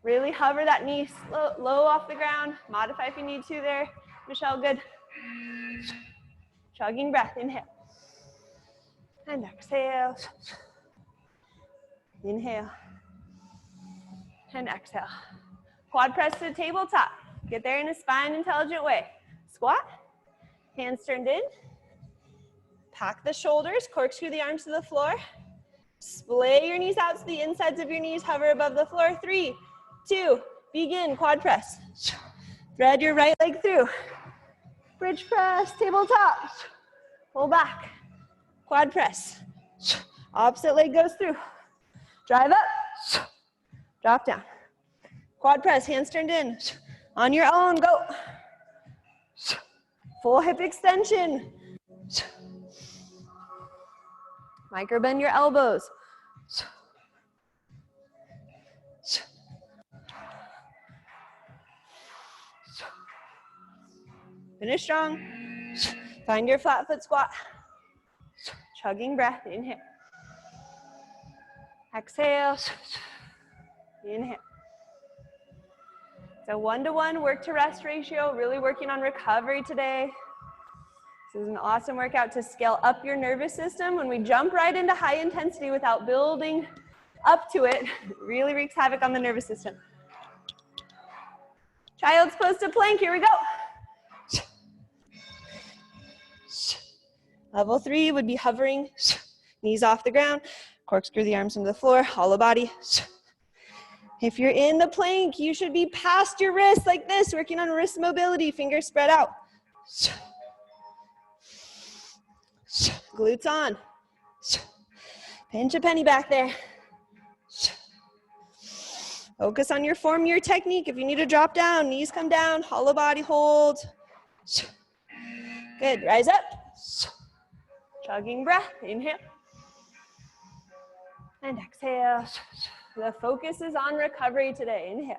Speaker 1: Really hover that knee low off the ground. Modify if you need to there. Michelle, good. Chugging breath, inhale. And exhale. Inhale. And exhale. Quad press to the tabletop. Get there in a spine intelligent way. Squat. Hands turned in. Pack the shoulders. Corkscrew the arms to the floor. Splay your knees out so the insides of your knees hover above the floor. 3, 2, begin. Quad press. Thread your right leg through. Bridge press, tabletop. Pull back. Quad press. Opposite leg goes through. Drive up. Drop down. Quad press, hands turned in. On your own, go. Full hip extension. Micro bend your elbows. Finish strong. Find your flat foot squat. Chugging breath, inhale. Exhale. Inhale. So 1-to-1 work to rest ratio, really working on recovery today. This is an awesome workout to scale up your nervous system. When we jump right into high intensity without building up to it, it really wreaks havoc on the nervous system. Child's pose to plank, here we go. Level 3 would be hovering, knees off the ground, corkscrew the arms into the floor, hollow body. If you're in the plank, you should be past your wrist like this, working on wrist mobility, fingers spread out. Glutes on. Pinch a penny back there. Focus on your form, your technique. If you need to drop down, knees come down, hollow body hold. Good, rise up. Chugging breath, inhale. And exhale. The focus is on recovery today. Inhale.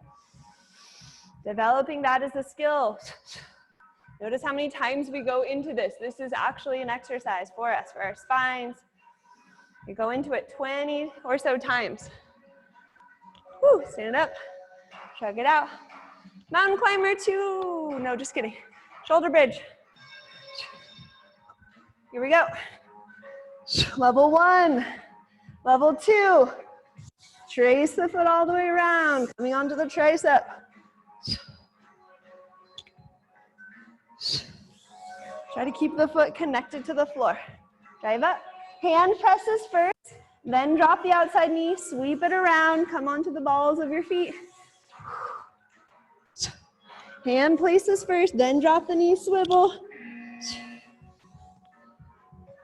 Speaker 1: Developing that as a skill. Notice how many times we go into this. This is actually an exercise for us, for our spines. We go into it 20 or so times. Woo, stand up. Chug it out. Mountain climber 2. No, just kidding. Shoulder bridge. Here we go. Level 1. Level 2. Trace the foot all the way around, coming onto the tricep. Try to keep the foot connected to the floor. Drive up. Hand presses first, then drop the outside knee, sweep it around, come onto the balls of your feet. Hand places first, then drop the knee, swivel. If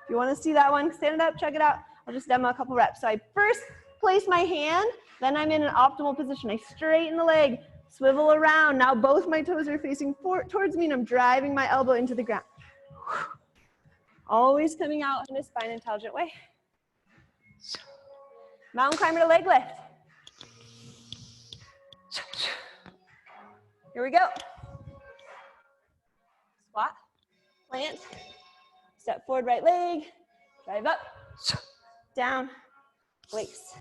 Speaker 1: you want to see that one, stand it up, check it out. I'll just demo a couple reps. So I first place my hand, then I'm in an optimal position. I straighten the leg, swivel around. Now both my toes are facing towards me and I'm driving my elbow into the ground. Always coming out in a spine intelligent way. Mountain climber to leg lift. Here we go. Squat, plant, step forward right leg, drive up, down, place.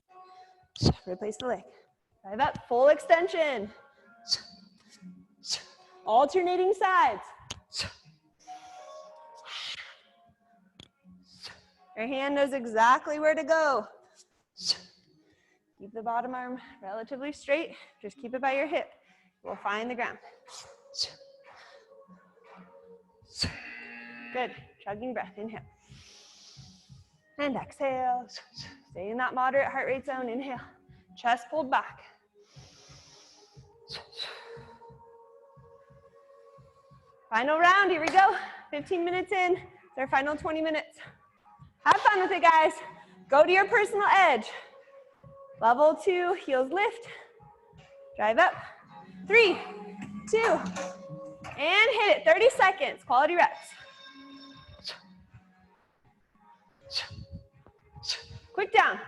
Speaker 1: Replace the leg. Drive up, full extension. Alternating sides. Your hand knows exactly where to go. Keep the bottom arm relatively straight. Just keep it by your hip. We'll find the ground. Good. Chugging breath. Inhale. And exhale. Stay in that moderate heart rate zone. Inhale. Chest pulled back. Final round. Here we go. 15 minutes in. It's our final 20 minutes. Have fun with it, guys. Go to your personal edge. Level 2, heels lift. Drive up. 3, 2, and hit it. 30 seconds. Quality reps. Quick down.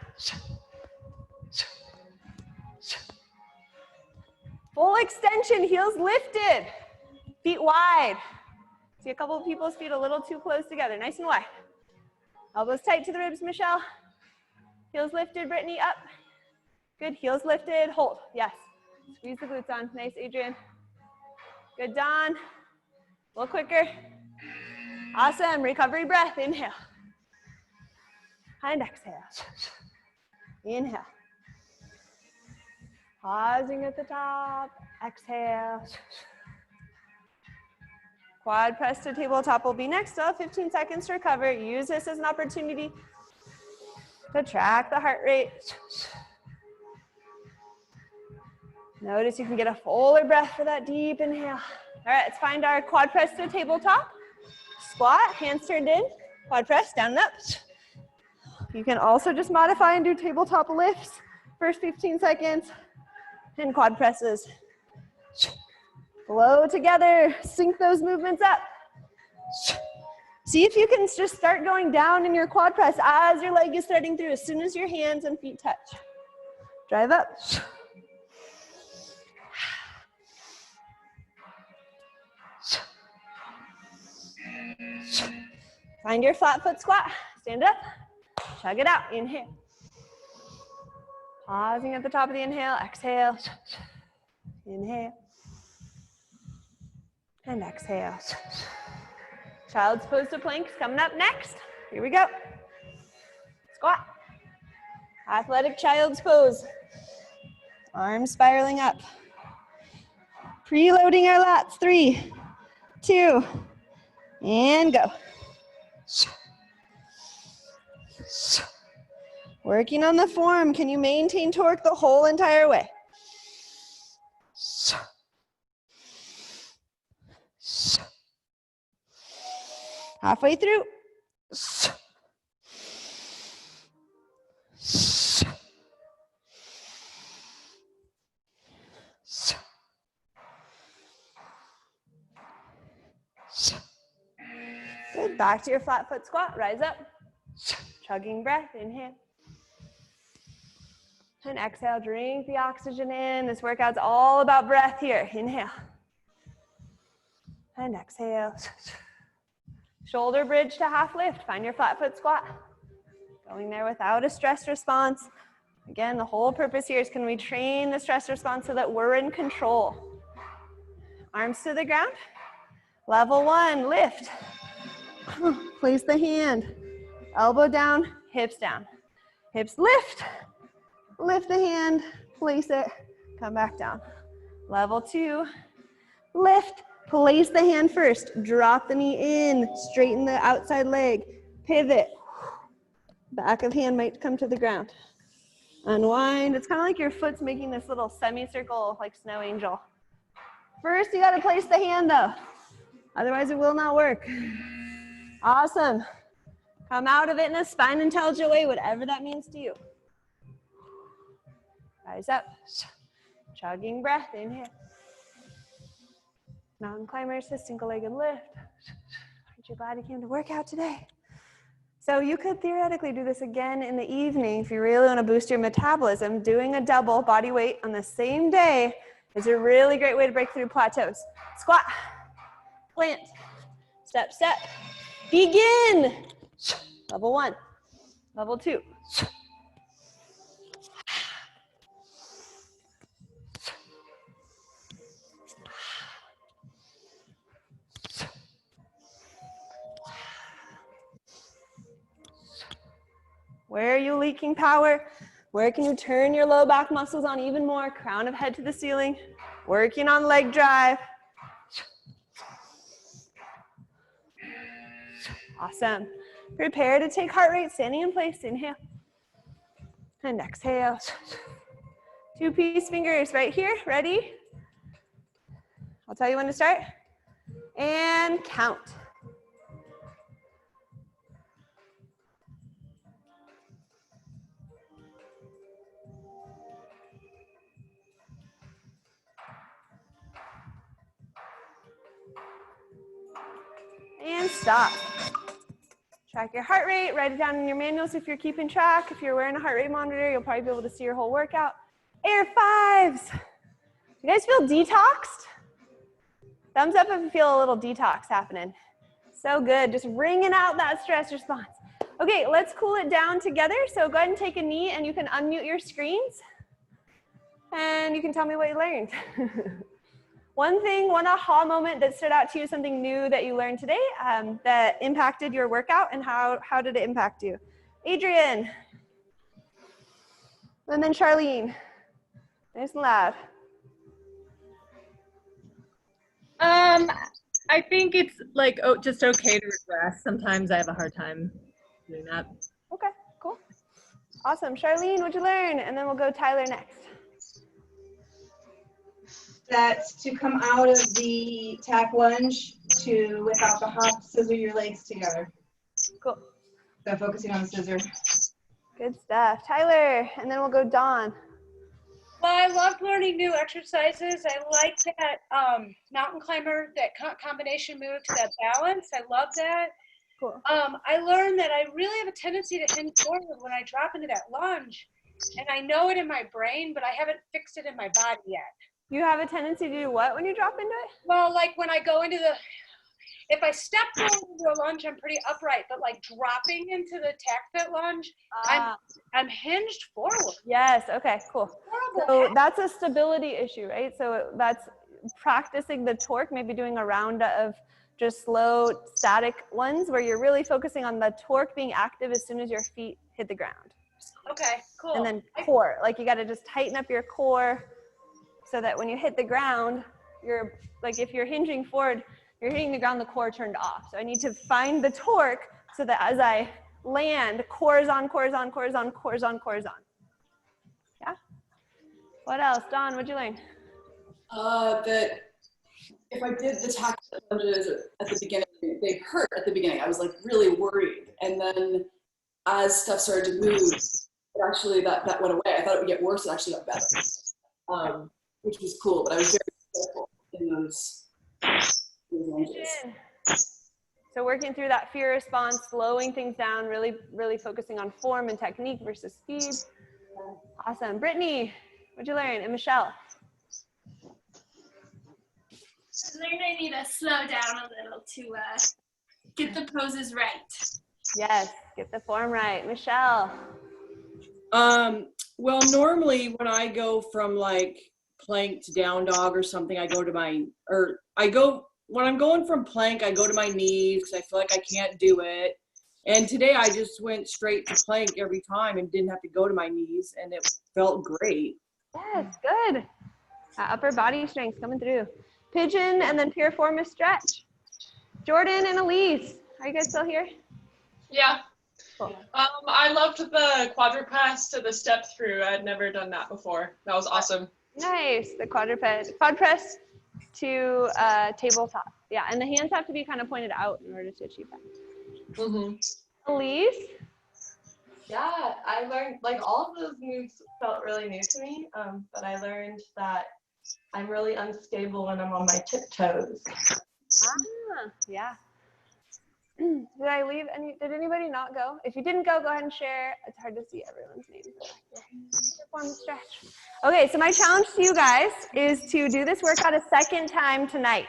Speaker 1: Full extension, heels lifted. Feet wide. See a couple of people's feet a little too close together. Nice and wide. Elbows tight to the ribs, Michelle. Heels lifted, Brittany, up. Good, heels lifted, hold, yes. Squeeze the glutes on, nice, Adrian. Good, Don. A little quicker. Awesome, recovery breath, inhale. And exhale. Inhale. Pausing at the top, exhale. Quad press to tabletop will be next. Still 15 seconds to recover. Use this as an opportunity to track the heart rate. Notice you can get a fuller breath for that deep inhale. All right, let's find our quad press to tabletop. Squat, hands turned in. Quad press, down and up. You can also just modify and do tabletop lifts. First 15 seconds. and quad presses. Flow together, sync those movements up. See if you can just start going down in your quad press as your leg is threading through, as soon as your hands and feet touch. Drive up. Find your flat foot squat. Stand up. Chug it out. Inhale. Pausing at the top of the inhale. Exhale. Inhale. And exhale. Child's pose to plank is coming up next. Here we go. Squat. Athletic child's pose. Arms spiraling up. Preloading our lats. 3, 2, and go. Working on the form. Can you maintain torque the whole entire way? Halfway through. Good. Back to your flat foot squat. Rise up. Chugging breath. Inhale. And exhale. Drink the oxygen in. This workout's all about breath here. Inhale. And exhale. Shoulder bridge to half lift. Find your flat foot squat. Going there without a stress response. Again, the whole purpose here is, can we train the stress response so that we're in control? Arms to the ground. Level 1, lift. Place the hand. Elbow down, hips down. Hips lift. Lift the hand, place it, come back down. Level 2, lift. Place the hand first. Drop the knee in. Straighten the outside leg. Pivot. Back of hand might come to the ground. Unwind. It's kind of like your foot's making this little semicircle like snow angel. First, you got to place the hand though. Otherwise, it will not work. Awesome. Come out of it in a spine intelligent way, whatever that means to you. Rise up. Chugging breath. Inhale. Mountain climbers to single-legged lift. Aren't you glad you came to work out today? So you could theoretically do this again in the evening if you really want to boost your metabolism. Doing a double body weight on the same day is a really great way to break through plateaus. Squat, plant, step, step. Begin. Level 1, level 2. Where are you leaking power? Where can you turn your low back muscles on even more? Crown of head to the ceiling. Working on leg drive. Awesome. Prepare to take heart rate standing in place. Inhale. And exhale. 2 peace fingers right here. Ready? I'll tell you when to start. And count. And stop. Track your heart rate, write it down in your manuals if you're keeping track. If you're wearing a heart rate monitor, you'll probably be able to see your whole workout. Air 5s. You guys feel detoxed? Thumbs up if you feel a little detox happening. So good, just wringing out that stress response. Okay, let's cool it down together. So go ahead and take a knee and you can unmute your screens. And you can tell me what you learned. One aha moment that stood out to you, something new that you learned today that impacted your workout, and how did it impact you? Adrian. And then Charlene. Nice and loud.
Speaker 2: I think it's like just okay to regress. Sometimes I have a hard time doing that.
Speaker 1: Okay, cool. Awesome. Charlene, what'd you learn? And then we'll go Tyler next.
Speaker 3: That's to come out of the tack lunge to, without the hop, scissor your legs together.
Speaker 1: Cool.
Speaker 3: So focusing on the scissor.
Speaker 1: Good stuff. Tyler, and then we'll go Dawn.
Speaker 4: Well, I loved learning new exercises. I like that mountain climber, that combination move to that balance. I love that.
Speaker 1: Cool.
Speaker 4: I learned that I really have a tendency to hinge forward when I drop into that lunge. And I know it in my brain, but I haven't fixed it in my body yet.
Speaker 1: You have a tendency to do what when you drop into it?
Speaker 4: Well, like when I go into if I step forward into a lunge, I'm pretty upright, but like dropping into the tack fit lunge, I'm hinged forward.
Speaker 1: Yes, okay, cool.
Speaker 4: Horrible.
Speaker 1: So that's a stability issue, right? So that's practicing the torque, maybe doing a round of just slow static ones where you're really focusing on the torque being active as soon as your feet hit the ground.
Speaker 4: Okay, cool.
Speaker 1: And then core, like you got to just tighten up your core so that when you hit the ground, you're like, if you're hinging forward, you're hitting the ground, the core turned off. So I need to find the torque so that as I land, core is on, core is on, core is on, core is on, core is on. Yeah? What else? Dawn, what'd you learn?
Speaker 5: That if I did the tack lunges at the beginning, they hurt at the beginning. I was like really worried. And then as stuff started to move, it actually that went away. I thought it would get worse. It actually got better, which was cool. But I was very careful in those lunges.
Speaker 1: So working through that fear response, slowing things down, really, really focusing on form and technique versus speed. Awesome. Brittany, what'd you learn? And Michelle?
Speaker 6: I learned I need to slow down a little to get the poses right.
Speaker 1: Yes, get the form right. Michelle?
Speaker 7: Well, normally when I go from like plank to down dog or something, when I'm going from plank, I go to my knees because I feel like I can't do it. And today I just went straight to plank every time and didn't have to go to my knees, and it felt great.
Speaker 1: Yes, good. Upper body strength coming through. Pigeon and then pure form is stretch. Jordan and Elise, are you guys still here?
Speaker 8: Yeah.
Speaker 1: Cool.
Speaker 8: I loved the quadruped to the step through. I had never done that before. That was awesome.
Speaker 1: Nice, the quad press to tabletop. Yeah, and the hands have to be kind of pointed out in order to achieve that.
Speaker 8: Mm-hmm.
Speaker 1: Elise?
Speaker 9: Yeah, I learned, like, all of those moves felt really new to me, but I learned that I'm really unstable when I'm on my tiptoes.
Speaker 1: Yeah. Did I leave any? Did anybody not go? If you didn't go, go ahead and share. It's hard to see everyone's names. Form stretch. Okay, so my challenge to you guys is to do this workout a second time tonight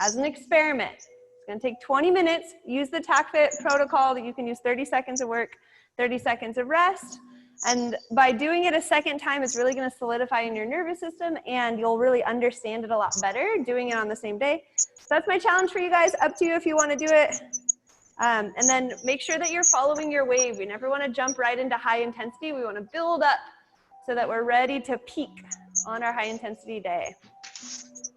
Speaker 1: as an experiment. It's going to take 20 minutes. Use the TACFIT protocol that you can use 30 seconds of work, 30 seconds of rest. And by doing it a second time, it's really going to solidify in your nervous system, and you'll really understand it a lot better doing it on the same day. So that's my challenge for you guys. Up to you if you want to do it. And then make sure that you're following your wave. We never want to jump right into high intensity. We want to build up so that we're ready to peak on our high intensity day.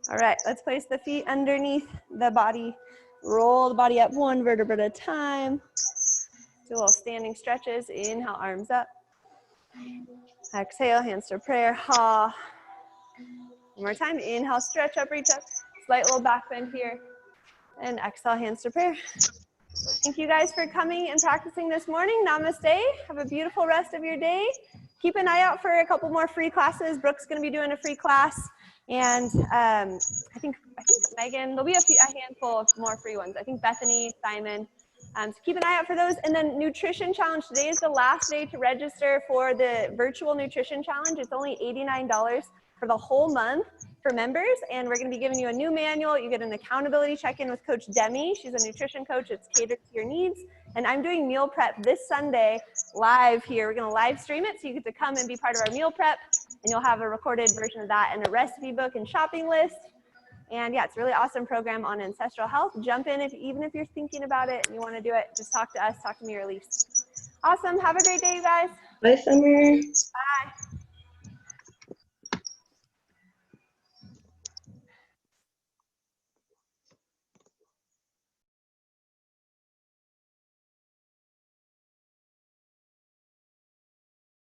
Speaker 1: All right, let's place the feet underneath the body. Roll the body up one vertebra at a time. Do little standing stretches. Inhale, arms up. Exhale, hands to prayer. Ha. One more time. Inhale, stretch up, reach up. Slight little back bend here. And exhale, hands to prayer. Thank you guys for coming and practicing this morning. Namaste. Have a beautiful rest of your day. Keep an eye out for a couple more free classes. Brooke's going to be doing a free class. And I think Megan, there'll be a handful of more free ones. I think Bethany, Simon. So keep an eye out for those. And then nutrition challenge. Today is the last day to register for the virtual nutrition challenge. It's only $89 for the whole month for members. And we're going to be giving you a new manual. You get an accountability check-in with Coach Demi. She's a nutrition coach. It's catered to your needs. And I'm doing meal prep this Sunday live here. We're going to live stream it. So you get to come and be part of our meal prep. And you'll have a recorded version of that and a recipe book and shopping list. And yeah, it's a really awesome program on ancestral health. Jump in even if you're thinking about it and you want to do it. Just talk to us, talk to me or Elise. Awesome. Have a great day, you guys.
Speaker 9: Bye, Summer.
Speaker 1: Bye.